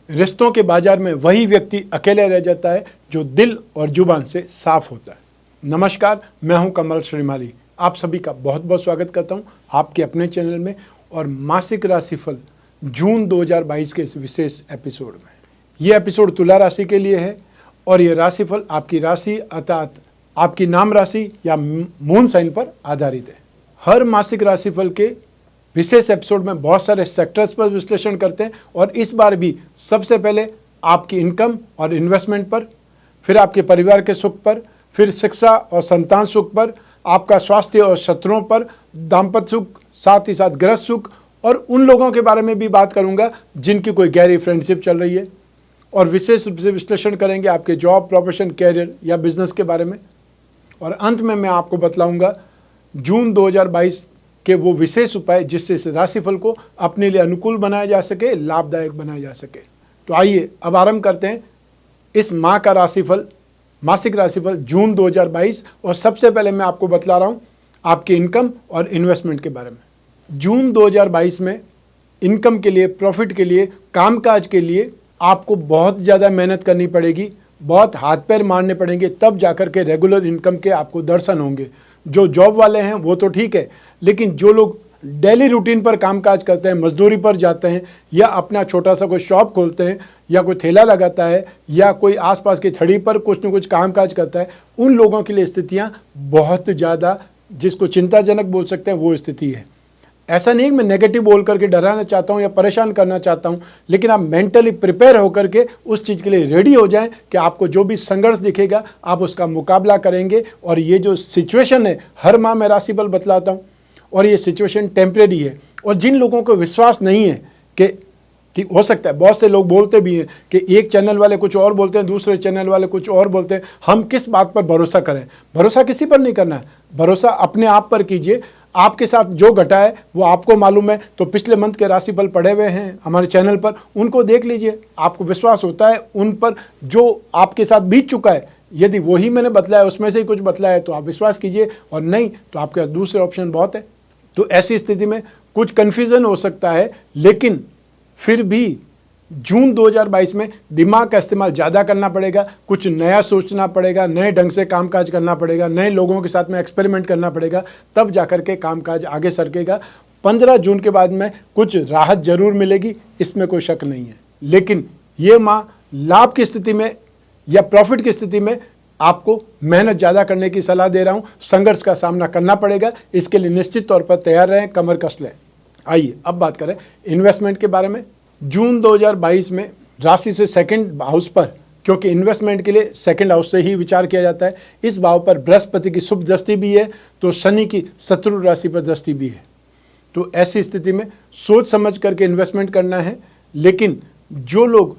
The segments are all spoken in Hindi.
रिश्तों के बाजार में वही व्यक्ति अकेले रह जाता है जो दिल और जुबान से साफ होता है। नमस्कार, मैं हूं कमल श्रीमाली। आप सभी का बहुत बहुत स्वागत करता हूं आपके अपने चैनल में और मासिक राशिफल जून 2022 के इस विशेष एपिसोड में। यह एपिसोड तुला राशि के लिए है और यह राशिफल आपकी राशि अर्थात आपकी नाम राशि या मून साइन पर आधारित है। हर मासिक राशिफल के विशेष एपिसोड में बहुत सारे सेक्टर्स पर विश्लेषण करते हैं और इस बार भी सबसे पहले आपकी इनकम और इन्वेस्टमेंट पर, फिर आपके परिवार के सुख पर, फिर शिक्षा और संतान सुख पर, आपका स्वास्थ्य और शत्रुओं पर, दाम्पत्य सुख, साथ ही साथ गृहस्थ सुख और उन लोगों के बारे में भी बात करूंगा जिनकी कोई गहरी फ्रेंडशिप चल रही है। और विशेष रूप से विश्लेषण करेंगे आपके जॉब, प्रोफेशन, कैरियर या बिजनेस के बारे में। और अंत में मैं आपको बतलाऊंगा जून 2022 के वो विशेष उपाय जिससे इस राशिफल को अपने लिए अनुकूल बनाया जा सके, लाभदायक बनाया जा सके। तो आइए अब आरंभ करते हैं इस माह का राशिफल, मासिक राशिफल जून 2022। और सबसे पहले मैं आपको बतला रहा हूँ आपके इनकम और इन्वेस्टमेंट के बारे में। जून 2022 में इनकम के लिए, प्रॉफिट के लिए, कामकाज के लिए आपको बहुत ज़्यादा मेहनत करनी पड़ेगी, बहुत हाथ पैर मारने पड़ेंगे, तब जाकर के रेगुलर इनकम के आपको दर्शन होंगे। जो जॉब वाले हैं वो तो ठीक है, लेकिन जो लोग डेली रूटीन पर कामकाज करते हैं, मजदूरी पर जाते हैं या अपना छोटा सा कोई शॉप खोलते हैं या कोई ठेला लगाता है या कोई आसपास की छड़ी पर कुछ न कुछ कामकाज करता है, उन लोगों के लिए स्थितियाँ बहुत ज़्यादा, जिसको चिंताजनक बोल सकते हैं, वो स्थिति है। ऐसा नहीं मैं नेगेटिव बोल करके डराना चाहता हूं या परेशान करना चाहता हूं, लेकिन आप मेंटली प्रिपेयर होकर के उस चीज़ के लिए रेडी हो जाएं कि आपको जो भी संघर्ष दिखेगा आप उसका मुकाबला करेंगे। और ये जो सिचुएशन है, हर माह मैं राशिफल बतलाता हूं और ये सिचुएशन टेम्परेरी है। और जिन लोगों को विश्वास नहीं है कि ठीक हो सकता है, बहुत से लोग बोलते भी हैं कि एक चैनल वाले कुछ और बोलते हैं, दूसरे चैनल वाले कुछ और बोलते हैं, हम किस बात पर भरोसा करें। भरोसा किसी पर नहीं करना है, भरोसा अपने आप पर कीजिए। आपके साथ जो घटा है वो आपको मालूम है। तो पिछले मंथ के राशिफल पड़े हुए हैं हमारे चैनल पर, उनको देख लीजिए। आपको विश्वास होता है उन पर जो आपके साथ बीत चुका है, यदि वही मैंने बतलाया उसमें से ही कुछ बतलाया है तो आप विश्वास कीजिए, और नहीं तो आपके पास दूसरे ऑप्शन बहुत है। तो ऐसी स्थिति में कुछ कन्फ्यूज़न हो सकता है, लेकिन फिर भी जून 2022 में दिमाग का इस्तेमाल ज़्यादा करना पड़ेगा, कुछ नया सोचना पड़ेगा, नए ढंग से कामकाज करना पड़ेगा, नए लोगों के साथ में एक्सपेरिमेंट करना पड़ेगा, तब जाकर के कामकाज आगे सरकेगा। 15 जून के बाद में कुछ राहत जरूर मिलेगी, इसमें कोई शक नहीं है। लेकिन ये माह लाभ की स्थिति में या प्रॉफिट की स्थिति में आपको मेहनत ज़्यादा करने की सलाह दे रहा हूँ। संघर्ष का सामना करना पड़ेगा, इसके लिए निश्चित तौर पर तैयार रहें, कमर कस लें। आइए अब बात करें इन्वेस्टमेंट के बारे में। जून 2022 में राशि से सेकंड हाउस पर, क्योंकि इन्वेस्टमेंट के लिए सेकंड हाउस से ही विचार किया जाता है, इस भाव पर बृहस्पति की शुभ दृष्टि भी है, तो शनि की शत्रु राशि पर दृष्टि भी है। तो ऐसी स्थिति में सोच समझ करके इन्वेस्टमेंट करना है। लेकिन जो लोग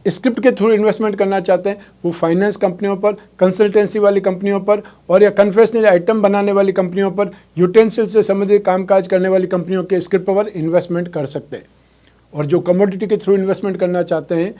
स्क्रिप्ट के थ्रू इन्वेस्टमेंट करना चाहते हैं वो फाइनेंस कंपनियों पर, कंसल्टेंसी वाली कंपनियों पर और या कन्फेक्शनरी आइटम बनाने वाली कंपनियों पर, यूटेंसिल से संबंधित कामकाज करने वाली कंपनियों के स्क्रिप्ट पर इन्वेस्टमेंट कर सकते हैं। और जो कमोडिटी के थ्रू इन्वेस्टमेंट करना चाहते हैं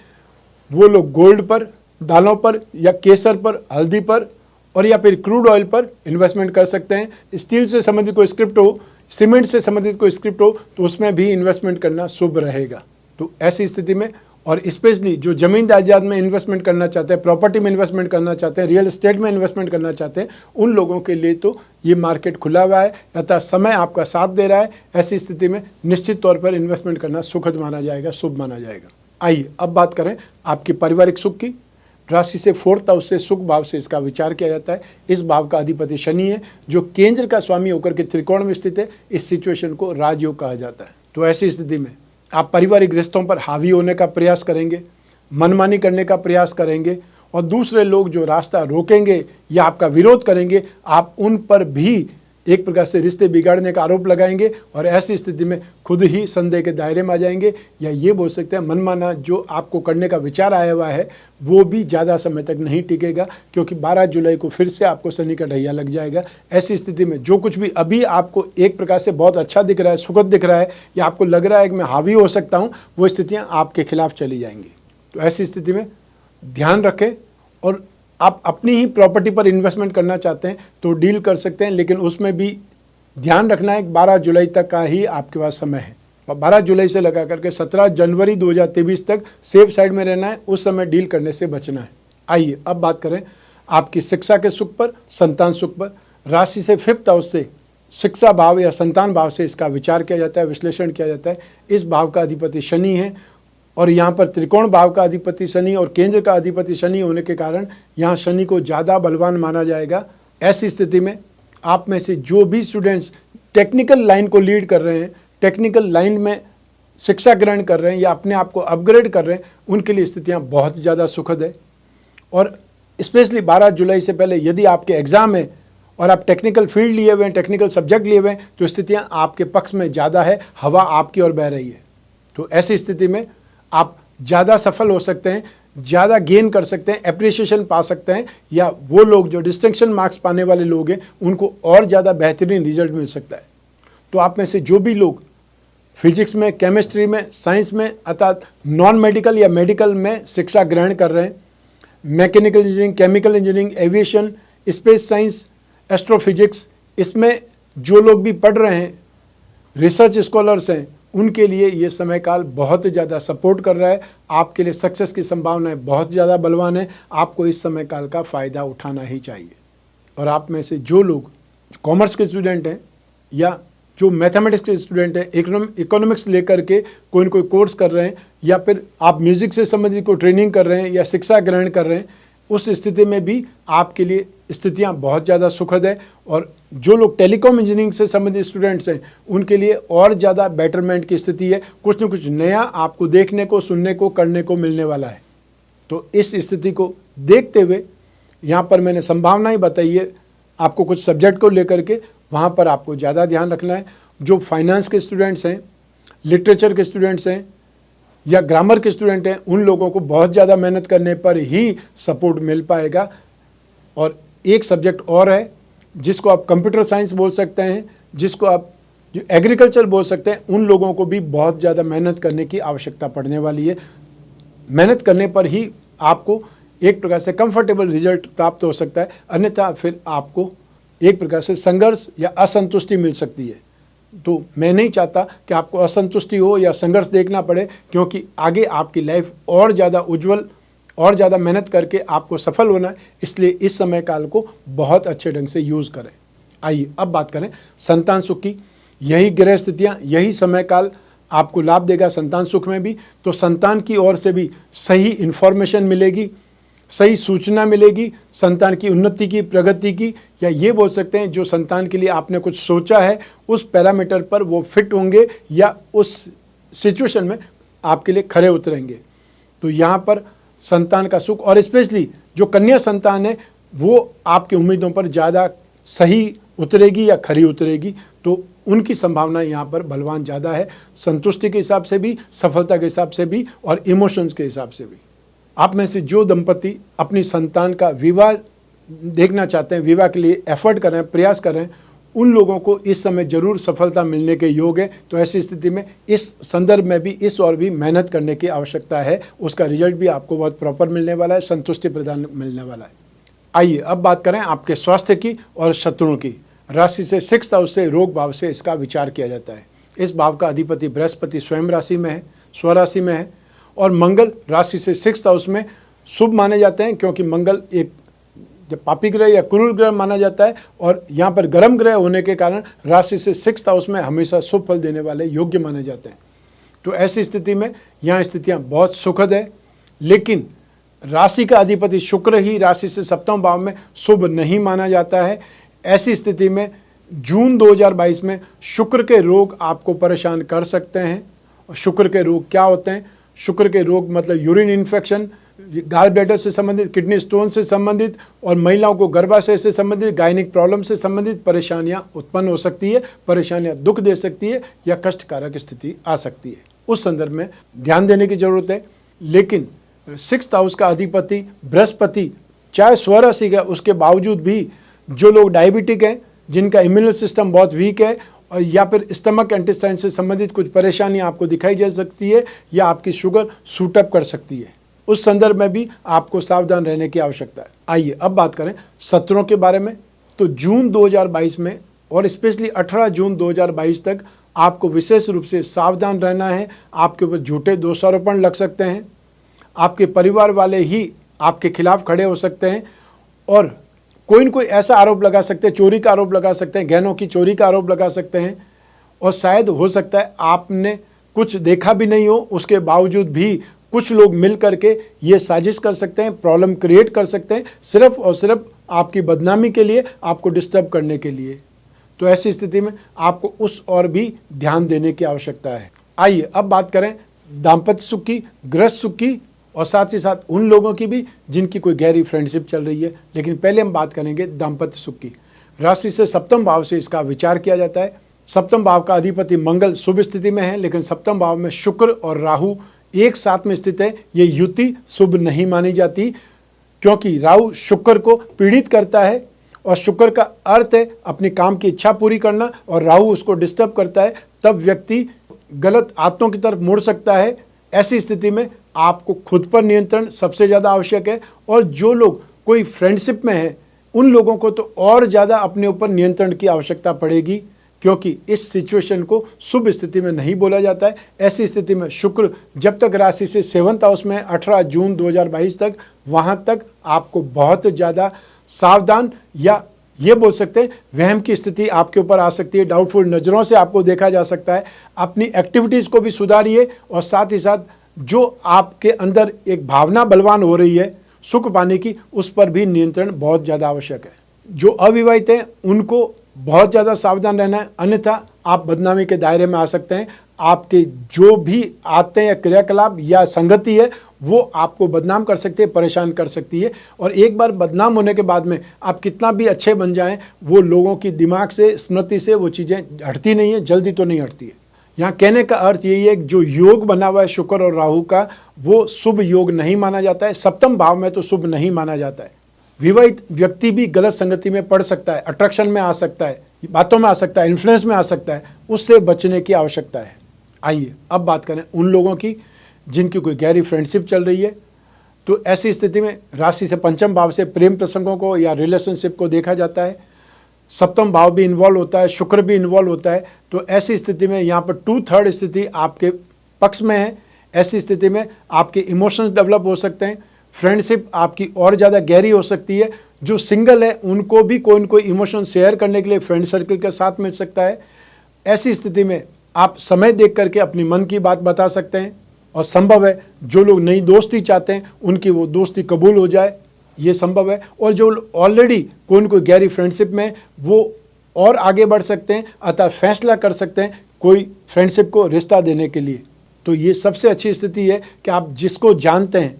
वो लोग गोल्ड पर, दालों पर या केसर पर, हल्दी पर और या फिर क्रूड ऑयल पर इन्वेस्टमेंट कर सकते हैं। स्टील से संबंधित कोई स्क्रिप्ट हो, सीमेंट से संबंधित कोई स्क्रिप्ट हो तो उसमें भी इन्वेस्टमेंट करना शुभ रहेगा। तो ऐसी स्थिति में, और स्पेशली जो ज़मीन जायदाद में इन्वेस्टमेंट करना चाहते हैं, प्रॉपर्टी में इन्वेस्टमेंट करना चाहते हैं, रियल एस्टेट में इन्वेस्टमेंट करना चाहते हैं, उन लोगों के लिए तो ये मार्केट खुला हुआ है, अर्थात समय आपका साथ दे रहा है। ऐसी स्थिति में निश्चित तौर पर इन्वेस्टमेंट करना सुखद माना जाएगा, शुभ माना जाएगा। आइए अब बात करें आपके पारिवारिक सुख की। राशि से 4th हाउस से, सुख भाव से इसका विचार किया जाता है। इस भाव का अधिपति शनि है जो केंद्र का स्वामी होकर के त्रिकोण में स्थित है। इस सिचुएशन को राजयोग कहा जाता है। तो ऐसी स्थिति में आप पारिवारिक रिश्तों पर हावी होने का प्रयास करेंगे, मनमानी करने का प्रयास करेंगे और दूसरे लोग जो रास्ता रोकेंगे या आपका विरोध करेंगे, आप उन पर भी एक प्रकार से रिश्ते बिगाड़ने का आरोप लगाएंगे और ऐसी स्थिति में खुद ही संदेह के दायरे में आ जाएंगे। या ये बोल सकते हैं मनमाना जो आपको करने का विचार आया हुआ है वो भी ज़्यादा समय तक नहीं टिकेगा, क्योंकि 12 जुलाई को फिर से आपको शनि का ढैया लग जाएगा। ऐसी स्थिति में जो कुछ भी अभी आपको एक प्रकार से बहुत अच्छा दिख रहा है, सुखद दिख रहा है या आपको लग रहा है कि मैं हावी हो सकता हूँ, वो स्थितियाँ आपके खिलाफ चली जाएंगी। तो ऐसी स्थिति में ध्यान रखें। और आप अपनी ही प्रॉपर्टी पर इन्वेस्टमेंट करना चाहते हैं तो डील कर सकते हैं, लेकिन उसमें भी ध्यान रखना है कि 12 जुलाई तक का ही आपके पास समय है। 12 जुलाई से लगा करके 17 जनवरी 2023 तक सेफ साइड में रहना है, उस समय डील करने से बचना है। आइए अब बात करें आपकी शिक्षा के सुख पर, संतान सुख पर। राशि से 5th हाउस से शिक्षा भाव या संतान भाव से इसका विचार किया जाता है, विश्लेषण किया जाता है। इस भाव का अधिपति शनि है और यहाँ पर त्रिकोण भाव का अधिपति शनि और केंद्र का अधिपति शनि होने के कारण यहाँ शनि को ज़्यादा बलवान माना जाएगा। ऐसी स्थिति में आप में से जो भी स्टूडेंट्स टेक्निकल लाइन को लीड कर रहे हैं, टेक्निकल लाइन में शिक्षा ग्रहण कर रहे हैं या अपने आप को अपग्रेड कर रहे हैं, उनके लिए स्थितियाँ बहुत ज़्यादा सुखद है। और स्पेशली 12 जुलाई से पहले यदि आपके एग्ज़ाम है और आप टेक्निकल फील्ड लिए हुए हैं, टेक्निकल सब्जेक्ट लिए हुए हैं, तो स्थितियाँ आपके पक्ष में ज़्यादा है, हवा आपकी ओर बह रही है। तो ऐसी स्थिति में आप ज़्यादा सफल हो सकते हैं, ज़्यादा गेन कर सकते हैं, एप्रिसिएशन पा सकते हैं, या वो लोग जो डिस्टिंक्शन मार्क्स पाने वाले लोग हैं उनको और ज़्यादा बेहतरीन रिजल्ट मिल सकता है। तो आप में से जो भी लोग फिजिक्स में, केमिस्ट्री में, साइंस में अर्थात नॉन मेडिकल या मेडिकल में शिक्षा ग्रहण कर रहे हैं, mechanical engineering, chemical engineering, aviation, space science, astrophysics, इसमें जो लोग भी पढ़ रहे हैं, रिसर्च स्कॉलर्स हैं, उनके लिए ये समय काल बहुत ज़्यादा सपोर्ट कर रहा है। आपके लिए सक्सेस की संभावनाएं बहुत ज़्यादा बलवान है। आपको इस समय काल का फ़ायदा उठाना ही चाहिए। और आप में से जो लोग कॉमर्स के स्टूडेंट हैं या जो मैथमेटिक्स के स्टूडेंट हैं, इकोनॉमिक्स लेकर के कोई न कोई कोर्स कर रहे हैं, या फिर आप म्यूज़िक से संबंधित कोई ट्रेनिंग कर रहे हैं या शिक्षा ग्रहण कर रहे हैं, उस स्थिति में भी आपके लिए स्थितियां बहुत ज़्यादा सुखद है। और जो लोग टेलीकॉम इंजीनियरिंग से संबंधित स्टूडेंट्स हैं, उनके लिए और ज़्यादा बेटरमेंट की स्थिति है। कुछ न कुछ नया आपको देखने को, सुनने को, करने को मिलने वाला है। तो इस स्थिति को देखते हुए यहाँ पर मैंने संभावनाएं बताई है आपको कुछ सब्जेक्ट को लेकर के, वहाँ पर आपको ज़्यादा ध्यान रखना है। जो फाइनेंस के स्टूडेंट्स हैं, लिटरेचर के स्टूडेंट्स हैं या ग्रामर के स्टूडेंट हैं, उन लोगों को बहुत ज़्यादा मेहनत करने पर ही सपोर्ट मिल पाएगा। और एक सब्जेक्ट और है जिसको आप कंप्यूटर साइंस बोल सकते हैं, जिसको आप जो एग्रीकल्चर बोल सकते हैं, उन लोगों को भी बहुत ज़्यादा मेहनत करने की आवश्यकता पड़ने वाली है। मेहनत करने पर ही आपको एक प्रकार से कंफर्टेबल रिजल्ट प्राप्त हो सकता है, अन्यथा फिर आपको एक प्रकार से संघर्ष या असंतुष्टि मिल सकती है। तो मैं नहीं चाहता कि आपको असंतुष्टि हो या संघर्ष देखना पड़े, क्योंकि आगे आपकी लाइफ और ज़्यादा उज्जवल, और ज़्यादा मेहनत करके आपको सफल होना है। इसलिए इस समय काल को बहुत अच्छे ढंग से यूज़ करें। आइए अब बात करें संतान सुख की। यही ग्रह स्थितियाँ, यही समय काल आपको लाभ देगा संतान सुख में भी। तो संतान की ओर से भी सही इन्फॉर्मेशन मिलेगी, सही सूचना मिलेगी संतान की उन्नति की, प्रगति की, या ये बोल सकते हैं जो संतान के लिए आपने कुछ सोचा है उस पैरामीटर पर वो फिट होंगे या उस सिचुएशन में आपके लिए खरे उतरेंगे। तो यहाँ पर संतान का सुख, और स्पेशली जो कन्या संतान है वो आपकी उम्मीदों पर ज़्यादा सही उतरेगी या खरी उतरेगी। तो उनकी संभावना यहाँ पर बलवान ज़्यादा है, संतुष्टि के हिसाब से भी, सफलता के हिसाब से भी, और इमोशंस के हिसाब से भी। आप में से जो दंपति अपनी संतान का विवाह देखना चाहते हैं, विवाह के लिए एफर्ट कर रहे हैं, प्रयास कर रहे हैं, उन लोगों को इस समय जरूर सफलता मिलने के योग है। तो ऐसी स्थिति में इस संदर्भ में भी इस और भी मेहनत करने की आवश्यकता है। उसका रिजल्ट भी आपको बहुत प्रॉपर मिलने वाला है, संतुष्टि प्रदान मिलने वाला है। आइए अब बात करें आपके स्वास्थ्य की और शत्रुओं की। राशि से 6th हाउस से रोग भाव से इसका विचार किया जाता है। इस भाव का अधिपति बृहस्पति स्वयं राशि में है, स्वराशि में है, और मंगल राशि से 6th हाउस में शुभ माने जाते हैं, क्योंकि मंगल एक जब पापी ग्रह या क्रूर ग्रह माना जाता है, और यहाँ पर गर्म ग्रह होने के कारण राशि से 6th हाउस में हमेशा शुभ फल देने वाले योग्य माने जाते हैं। तो ऐसी स्थिति में यहाँ स्थितियाँ बहुत सुखद है, लेकिन राशि का अधिपति शुक्र ही राशि से 7वें भाव में शुभ नहीं माना जाता है। ऐसी स्थिति में जून 2022 में शुक्र के रोग आपको परेशान कर सकते हैं। और शुक्र के रोग क्या होते हैं? शुक्र के रोग मतलब यूरिन इन्फेक्शन, गाल ब्लैडर से संबंधित, किडनी स्टोन से संबंधित, और महिलाओं को गर्भाशय से संबंधित, गायनिक प्रॉब्लम से संबंधित परेशानियां उत्पन्न हो सकती है। परेशानियां दुख दे सकती है या कष्टकारक स्थिति आ सकती है। उस संदर्भ में ध्यान देने की जरूरत है। लेकिन 6th हाउस का अधिपति बृहस्पति चाहे स्वराशि का, उसके बावजूद भी जो लोग डायबिटिक हैं, जिनका इम्यून सिस्टम बहुत वीक है, और या फिर स्टमक इंटेस्टाइन से संबंधित कुछ परेशानियां आपको दिखाई जा सकती है, या आपकी शुगर शूटअप कर सकती है, उस संदर्भ में भी आपको सावधान रहने की आवश्यकता है। आइए अब बात करें शत्रुओं के बारे में। तो जून 2022 में और स्पेशली 18 जून 2022 तक आपको विशेष रूप से सावधान रहना है। आपके ऊपर झूठे दोषारोपण लग सकते हैं, आपके परिवार वाले ही आपके खिलाफ खड़े हो सकते हैं और कोई न कोई ऐसा आरोप लगा सकते हैं, चोरी का आरोप लगा सकते हैं, गहनों की चोरी का आरोप लगा सकते हैं और शायद हो सकता है आपने कुछ देखा भी नहीं हो, उसके बावजूद भी कुछ लोग मिल करके ये साजिश कर सकते हैं, प्रॉब्लम क्रिएट कर सकते हैं, सिर्फ और सिर्फ आपकी बदनामी के लिए, आपको डिस्टर्ब करने के लिए। तो ऐसी स्थिति में आपको उस और भी ध्यान देने की आवश्यकता है। आइए अब बात करें दाम्पत्य सुख की, गृहस्थ सुख की और साथ ही साथ उन लोगों की भी जिनकी कोई गहरी फ्रेंडशिप चल रही है। लेकिन पहले हम बात करेंगे दाम्पत्य सुख की। राशि से सप्तम भाव से इसका विचार किया जाता है। सप्तम भाव का अधिपति मंगल शुभ स्थिति में है, लेकिन सप्तम भाव में शुक्र और राहु एक साथ में स्थित है। ये युति शुभ नहीं मानी जाती, क्योंकि राहु शुक्र को पीड़ित करता है और शुक्र का अर्थ है अपनी काम की इच्छा पूरी करना और राहु उसको डिस्टर्ब करता है, तब व्यक्ति गलत आदतों की तरफ मुड़ सकता है। ऐसी स्थिति में आपको खुद पर नियंत्रण सबसे ज़्यादा आवश्यक है और जो लोग कोई फ्रेंडशिप में हैं उन लोगों को तो और ज़्यादा अपने ऊपर नियंत्रण की आवश्यकता पड़ेगी, क्योंकि इस सिचुएशन को शुभ स्थिति में नहीं बोला जाता है। ऐसी स्थिति में शुक्र जब तक राशि से 7th हाउस में 18 जून 2022 तक, वहाँ तक आपको बहुत ज़्यादा सावधान या ये बोल सकते हैं वहम की स्थिति आपके ऊपर आ सकती है। डाउटफुल नज़रों से आपको देखा जा सकता है। अपनी एक्टिविटीज़ को भी सुधारिए और साथ ही साथ जो आपके अंदर एक भावना बलवान हो रही है सुख पाने की, उस पर भी नियंत्रण बहुत ज़्यादा आवश्यक है। जो अविवाहित हैं उनको बहुत ज़्यादा सावधान रहना है, अन्यथा आप बदनामी के दायरे में आ सकते हैं। आपके जो भी आते हैं क्रियाकलाप या संगति है वो आपको बदनाम कर सकती है, परेशान कर सकती है और एक बार बदनाम होने के बाद में आप कितना भी अच्छे बन जाएं, वो लोगों की दिमाग से, स्मृति से वो चीज़ें हटती नहीं है, जल्दी तो नहीं हटती है। यहाँ कहने का अर्थ यही है कि जो योग बना हुआ है शुक्र और राहु का, वो शुभ योग नहीं माना जाता है। सप्तम भाव में तो शुभ नहीं माना जाता है। विवाहित व्यक्ति भी गलत संगति में पड़ सकता है, अट्रैक्शन में आ सकता है, बातों में आ सकता है, इन्फ्लुएंस में आ सकता है, उससे बचने की आवश्यकता है। आइए अब बात करें उन लोगों की जिनकी कोई गहरी फ्रेंडशिप चल रही है। तो ऐसी स्थिति में राशि से पंचम भाव से प्रेम प्रसंगों को या रिलेशनशिप को देखा जाता है। सप्तम भाव भी इन्वॉल्व होता है, शुक्र भी इन्वॉल्व होता है। तो ऐसी स्थिति में यहाँ पर 2/3 स्थिति आपके पक्ष में है। ऐसी स्थिति में आपके इमोशंस डेवलप हो सकते हैं, फ्रेंडशिप आपकी और ज़्यादा गहरी हो सकती है। जो सिंगल है उनको भी कोई न कोई इमोशन शेयर करने के लिए फ्रेंड सर्कल के साथ मिल सकता है। ऐसी स्थिति में आप समय देख करके अपनी मन की बात बता सकते हैं और संभव है जो लोग नई दोस्ती चाहते हैं उनकी वो दोस्ती कबूल हो जाए, ये संभव है। और जो ऑलरेडी कोई न कोई गहरी फ्रेंडशिप में वो और आगे बढ़ सकते हैं, अतः फैसला कर सकते हैं कोई फ्रेंडशिप को रिश्ता देने के लिए। तो ये सबसे अच्छी स्थिति है कि आप जिसको जानते हैं,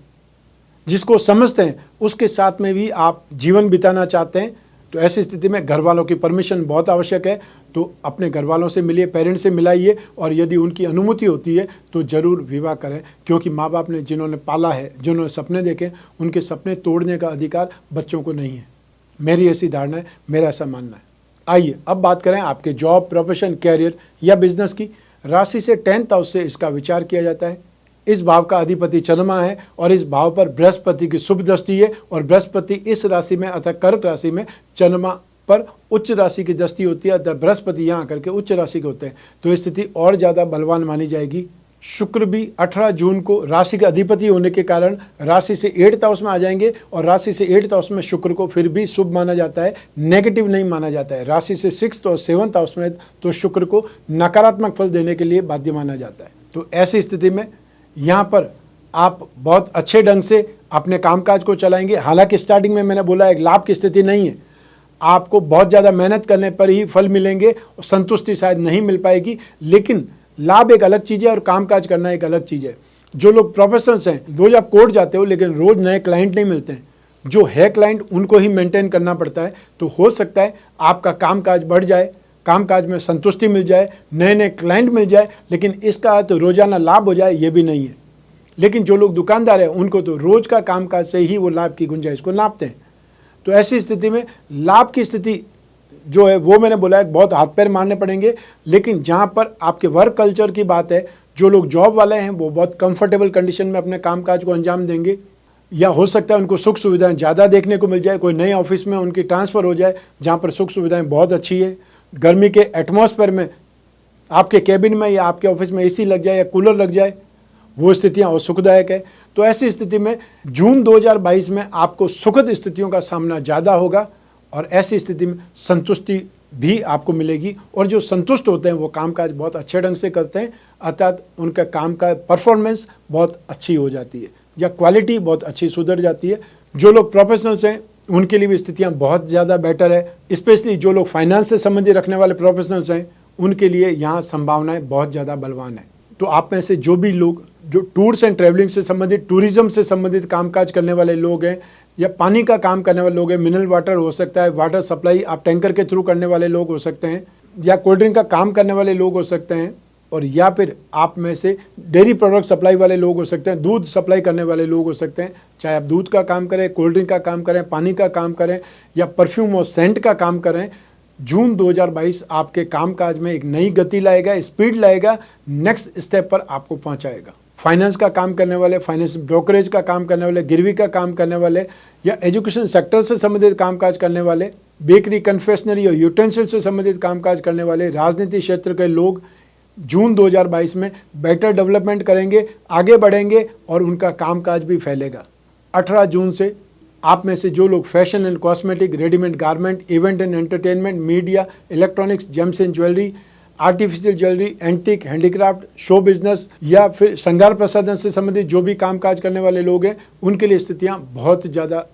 जिसको समझते हैं, उसके साथ में भी आप जीवन बिताना चाहते हैं। तो ऐसी स्थिति में घर वालों की परमिशन बहुत आवश्यक है। तो अपने घर वालों से मिलिए, पेरेंट्स से मिलाइए और यदि उनकी अनुमति होती है तो ज़रूर विवाह करें, क्योंकि माँ बाप ने जिन्होंने पाला है, जिन्होंने सपने देखे, उनके सपने तोड़ने का अधिकार बच्चों को नहीं है। मेरी ऐसी धारणा है, मेरा ऐसा मानना है। आइए अब बात करें आपके जॉब, प्रोफेशन, कैरियर या बिजनेस की। राशि से 10th हाउस से इसका विचार किया जाता है। इस भाव का अधिपति चंद्रमा है और इस भाव पर बृहस्पति की शुभ दृष्टि है और बृहस्पति इस राशि में अर्थात कर्क राशि में चंद्रमा पर उच्च राशि की दृष्टि होती है, अर्थात बृहस्पति यहाँ करके उच्च राशि के होते हैं। तो स्थिति और ज़्यादा बलवान मानी जाएगी। शुक्र भी 18 जून को राशि के अधिपति होने के कारण राशि से 8th हाउस में आ जाएंगे और राशि से 8th हाउस में शुक्र को फिर भी शुभ माना जाता है, नेगेटिव नहीं माना जाता है। राशि से 6th और 7th हाउस में तो शुक्र को नकारात्मक फल देने के लिए बाध्य माना जाता है। तो ऐसी स्थिति में यहाँ पर आप बहुत अच्छे ढंग से अपने कामकाज को चलाएंगे। हालांकि स्टार्टिंग में मैंने बोला एक लाभ की स्थिति नहीं है, आपको बहुत ज़्यादा मेहनत करने पर ही फल मिलेंगे और संतुष्टि शायद नहीं मिल पाएगी, लेकिन लाभ एक अलग चीज़ है और कामकाज करना एक अलग चीज़ है। जो लोग प्रोफेशनल्स हैं, रोज आप कोर्ट जाते हो लेकिन रोज़ नए क्लाइंट नहीं मिलते हैं, जो है क्लाइंट उनको ही मेंटेन करना पड़ता है। तो हो सकता है आपका कामकाज बढ़ जाए, कामकाज में संतुष्टि मिल जाए, नए नए क्लाइंट मिल जाए, लेकिन इसका अर्थ रोजाना लाभ हो जाए ये भी नहीं है। लेकिन जो लोग दुकानदार हैं उनको तो रोज का कामकाज से ही वो लाभ की गुंजाइश को नापते हैं। तो ऐसी स्थिति में लाभ की स्थिति जो है वो मैंने बोला है बहुत हाथ पैर मारने पड़ेंगे। लेकिन जहाँ पर आपके वर्क कल्चर की बात है, जो लोग जॉब वाले हैं वो बहुत कंफर्टेबल कंडीशन में अपने कामकाज को अंजाम देंगे, या हो सकता है उनको सुख सुविधाएं ज़्यादा देखने को मिल जाए, कोई नए ऑफिस में उनकी ट्रांसफ़र हो जाए जहाँ पर सुख सुविधाएं बहुत अच्छी है। गर्मी के एटमॉस्फेयर में आपके कैबिन में या आपके ऑफिस में एसी लग जाए या कूलर लग जाए, वो स्थितियां और सुखदायक है। तो ऐसी स्थिति में जून 2022 में आपको सुखद स्थितियों का सामना ज़्यादा होगा और ऐसी स्थिति में संतुष्टि भी आपको मिलेगी। और जो संतुष्ट होते हैं वो कामकाज बहुत अच्छे ढंग से करते हैं, अर्थात उनका काम का परफॉर्मेंस बहुत अच्छी हो जाती है या क्वालिटी बहुत अच्छी सुधर जाती है। जो लोग प्रोफेशनल्स हैं उनके लिए भी स्थितियाँ बहुत ज़्यादा बेटर है। स्पेशली जो लोग फाइनेंस से संबंधित रखने वाले प्रोफेशनल्स हैं उनके लिए यहाँ संभावनाएं बहुत ज़्यादा बलवान है। तो आप में से जो भी लोग जो टूर्स एंड ट्रैवलिंग से संबंधित, टूरिज्म से संबंधित कामकाज करने वाले लोग हैं या पानी का काम करने वाले लोग हैं, मिनरल वाटर हो सकता है, वाटर सप्लाई आप टैंकर के थ्रू करने वाले लोग हो सकते हैं, या कोल्ड ड्रिंक का काम करने वाले लोग हो सकते हैं, और या फिर आप में से डेयरी प्रोडक्ट सप्लाई वाले लोग हो सकते हैं, दूध सप्लाई करने वाले लोग हो सकते हैं। चाहे आप दूध का काम करें, कोल्ड ड्रिंक का काम करें, पानी का काम करें या परफ्यूम और सेंट का काम करें, जून 2022 आपके कामकाज में एक नई गति लाएगा, स्पीड लाएगा, नेक्स्ट स्टेप पर आपको पहुंचाएगा। फाइनेंस का काम करने वाले, फाइनेंस ब्रोकरेज का काम करने वाले, गिरवी का काम करने वाले या एजुकेशन सेक्टर से संबंधित कामकाज करने वाले, बेकरी, कन्फेक्शनरी और यूटेंसिल से संबंधित कामकाज करने वाले, राजनीति क्षेत्र के लोग जून 2022 में बेटर डेवलपमेंट करेंगे, आगे बढ़ेंगे और उनका कामकाज भी फैलेगा। 18 जून से आप में से जो लोग fashion and cosmetic, readymade garment, event and entertainment, media, electronics, James and jewellery, artificial jewellery, antique, handicraft, show business या फिर श्रृंगार प्रसाधन से संबंधित जो भी कामकाज करने वाले लोग हैं उनके लिए स्थितियां बहुत ज़्यादा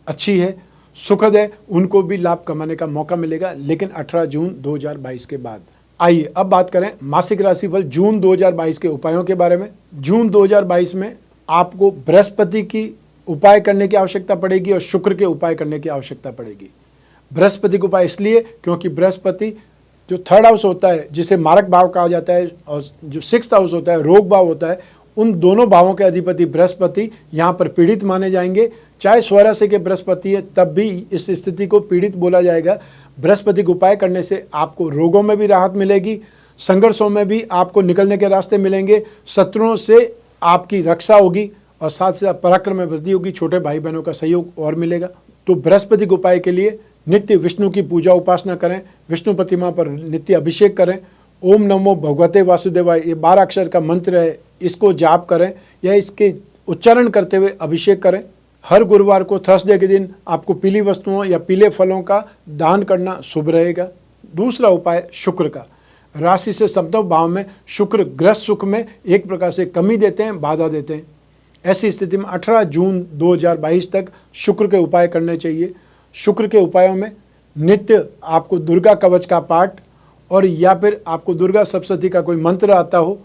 अच्छी है, सुखद है, उनको भी लाभ कमाने का मौका मिलेगा, लेकिन 18 जून 2022 के बाद। आइए अब बात करें मासिक राशिफल जून 2022 के उपायों के बारे में। जून 2022 में आपको बृहस्पति की उपाय करने की आवश्यकता पड़ेगी और शुक्र के उपाय करने की आवश्यकता पड़ेगी। बृहस्पति का उपाय इसलिए क्योंकि बृहस्पति जो 3rd हाउस होता है, जिसे मारक भाव कहा जाता है, और जो 6th हाउस होता है, रोग भाव होता है, उन दोनों भावों के अधिपति बृहस्पति यहाँ पर पीड़ित माने जाएंगे। चाहे स्वराशि के बृहस्पति है तब भी इस स्थिति को पीड़ित बोला जाएगा। बृहस्पति को उपाय करने से आपको रोगों में भी राहत मिलेगी, संघर्षों में भी आपको निकलने के रास्ते मिलेंगे, शत्रुओं से आपकी रक्षा होगी और साथ ही साथ पराक्रम में वृद्धि होगी, छोटे भाई बहनों का सहयोग और मिलेगा। तो बृहस्पति के उपाय के लिए नित्य विष्णु की पूजा उपासना करें, विष्णु प्रतिमा पर नित्य अभिषेक करें, ओम नमो भगवते वासुदेवाय, ये 12 अक्षर का मंत्र है, इसको जाप करें या इसके उच्चारण करते हुए अभिषेक करें। हर गुरुवार को, थर्सडे के दिन आपको पीली वस्तुओं या पीले फलों का दान करना शुभ रहेगा। दूसरा उपाय शुक्र का, राशि से सप्तम भाव में शुक्र ग्रह सुख में एक प्रकार से कमी देते हैं, बाधा देते हैं। ऐसी स्थिति में 18 जून 2022 तक शुक्र के उपाय करने चाहिए। शुक्र के उपायों में नित्य आपको दुर्गा कवच का पाठ, और या फिर आपको दुर्गा सप्तशती का कोई मंत्र आता हो,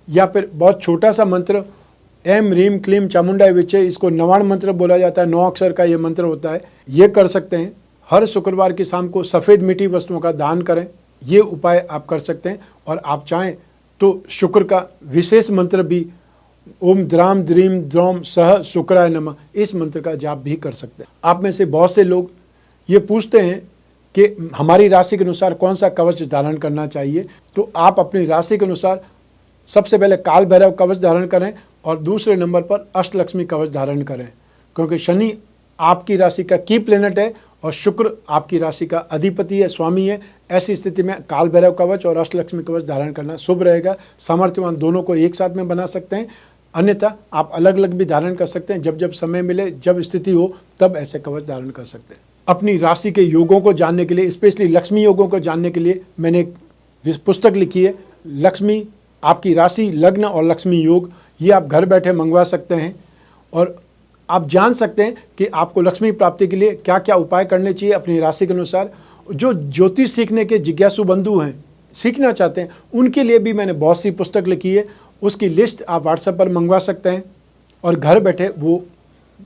या फिर बहुत छोटा सा मंत्र एम रीम क्लीम चामुंडाय विचे, इसको नवाण मंत्र बोला जाता है, 9 अक्षर का ये मंत्र होता है, ये कर सकते हैं। हर शुक्रवार की शाम को सफ़ेद मीठी वस्तुओं का दान करें, ये उपाय आप कर सकते हैं। और आप चाहें तो शुक्र का विशेष मंत्र भी ओम द्राम द्रीम द्रौम सह शुक्राय नमः, इस मंत्र का जाप भी कर सकते हैं। आप में से बहुत से लोग ये पूछते हैं कि हमारी राशि के अनुसार कौन सा कवच धारण करना चाहिए। तो आप अपनी राशि के अनुसार सबसे पहले काल भैरव कवच धारण करें और दूसरे नंबर पर अष्टलक्ष्मी कवच धारण करें, क्योंकि शनि आपकी राशि का की प्लेनेट है और शुक्र आपकी राशि का अधिपति है, स्वामी है। ऐसी स्थिति में काल भैरव कवच और अष्टलक्ष्मी कवच धारण करना शुभ रहेगा। सामर्थ्यवान दोनों को एक साथ में बना सकते हैं, अन्यथा आप अलग अलग भी धारण कर सकते हैं। जब जब समय मिले, जब स्थिति हो, तब ऐसे कवच धारण कर सकते हैं। अपनी राशि के योगों को जानने के लिए, स्पेशली लक्ष्मी योगों को जानने के लिए मैंने एक पुस्तक लिखी है, लक्ष्मी आपकी राशि लग्न और लक्ष्मी योग। ये आप घर बैठे मंगवा सकते हैं और आप जान सकते हैं कि आपको लक्ष्मी प्राप्ति के लिए क्या क्या उपाय करने चाहिए अपनी राशि के अनुसार। जो ज्योतिष सीखने के जिज्ञासु बंधु हैं, सीखना चाहते हैं, उनके लिए भी मैंने बहुत सी पुस्तक लिखी है। उसकी लिस्ट आप व्हाट्सएप पर मंगवा सकते हैं और घर बैठे वो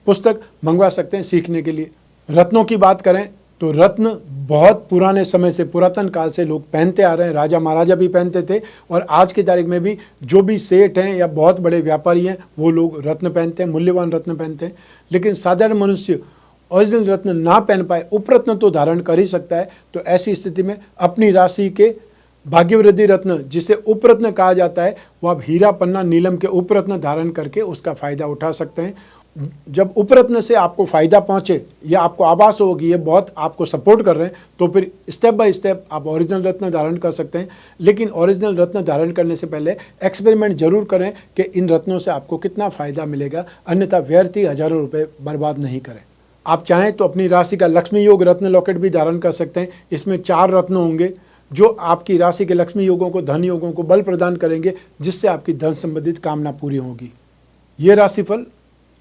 पुस्तक मंगवा सकते हैं सीखने के लिए। रत्नों की बात करें तो रत्न बहुत पुराने समय से, पुरातन काल से लोग पहनते आ रहे हैं। राजा महाराजा भी पहनते थे और आज की तारीख में भी जो भी सेठ हैं या बहुत बड़े व्यापारी हैं वो लोग रत्न पहनते हैं, मूल्यवान रत्न पहनते हैं। लेकिन साधारण मनुष्य ओरिजिनल रत्न ना पहन पाए, उपरत्न तो धारण कर ही सकता है। तो ऐसी स्थिति में अपनी राशि के भाग्यवृद्धि रत्न, जिसे उपरत्न कहा जाता है, वो आप हीरा, पन्ना, नीलम के उपरत्न धारण करके उसका फ़ायदा उठा सकते हैं। जब उपरत्न से आपको फ़ायदा पहुँचे या आपको आभास हो कि ये बहुत आपको सपोर्ट कर रहे हैं, तो फिर स्टेप बाय स्टेप आप ओरिजिनल रत्न धारण कर सकते हैं। लेकिन ओरिजिनल रत्न धारण करने से पहले एक्सपेरिमेंट जरूर करें कि इन रत्नों से आपको कितना फ़ायदा मिलेगा, अन्यथा व्यर्थ ही हज़ारों रुपये बर्बाद नहीं करें। आप चाहें तो अपनी राशि का लक्ष्मी योग रत्न लॉकेट भी धारण कर सकते हैं। इसमें 4 रत्न होंगे जो आपकी राशि के लक्ष्मी योगों को, धन योगों को बल प्रदान करेंगे, जिससे आपकी धन संबंधित कामना पूरी होगी। ये राशिफल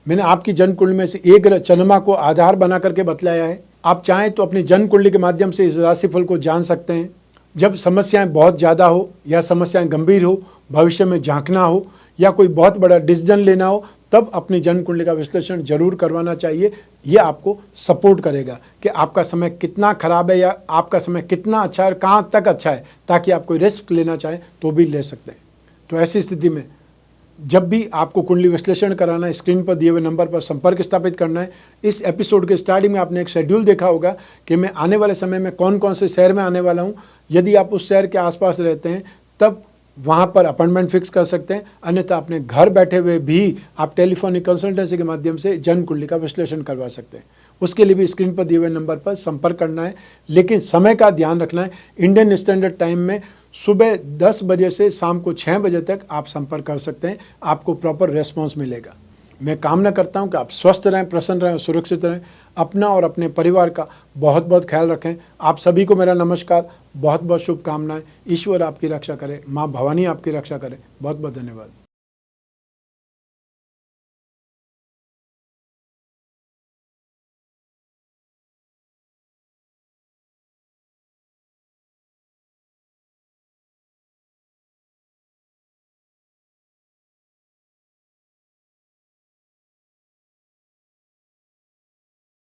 मैंने आपकी जन्म कुंडली में से एक चंद्रमा को आधार बना करके बतलाया है। आप चाहें तो अपनी जन्म कुंडली के माध्यम से इस राशिफल को जान सकते हैं। जब समस्याएं बहुत ज़्यादा हो या समस्याएं गंभीर हो, भविष्य में झांकना हो या कोई बहुत बड़ा डिसीजन लेना हो, तब अपनी जन्म कुंडली का विश्लेषण जरूर करवाना चाहिए। ये आपको सपोर्ट करेगा कि आपका समय कितना खराब है या आपका समय कितना अच्छा है, कहाँ तक अच्छा है, ताकि आप कोई रिस्क लेना चाहें तो भी ले सकते हैं। तो ऐसी स्थिति में जब भी आपको कुंडली विश्लेषण कराना है, स्क्रीन पर दिए हुए नंबर पर संपर्क स्थापित करना है। इस एपिसोड के स्टार्टिंग में आपने एक शेड्यूल देखा होगा कि मैं आने वाले समय में कौन कौन से शहर में आने वाला हूँ। यदि आप उस शहर के आसपास रहते हैं तब वहाँ पर अपॉइंटमेंट फिक्स कर सकते हैं, अन्यथा अपने घर बैठे हुए भी आप टेलीफोनिक कंसल्टेंसी के माध्यम से जन्म कुंडली का विश्लेषण करवा सकते हैं। उसके लिए भी स्क्रीन पर दिए हुए नंबर पर संपर्क करना है, लेकिन समय का ध्यान रखना है। इंडियन स्टैंडर्ड टाइम में सुबह 10 बजे से शाम को 6 बजे तक आप संपर्क कर सकते हैं, आपको प्रॉपर रेस्पॉन्स मिलेगा। मैं कामना करता हूं कि आप स्वस्थ रहें, प्रसन्न रहें और सुरक्षित रहें। अपना और अपने परिवार का बहुत बहुत ख्याल रखें। आप सभी को मेरा नमस्कार, बहुत बहुत शुभकामनाएं। ईश्वर आपकी रक्षा करे, माँ भवानी आपकी रक्षा करे। बहुत बहुत धन्यवाद।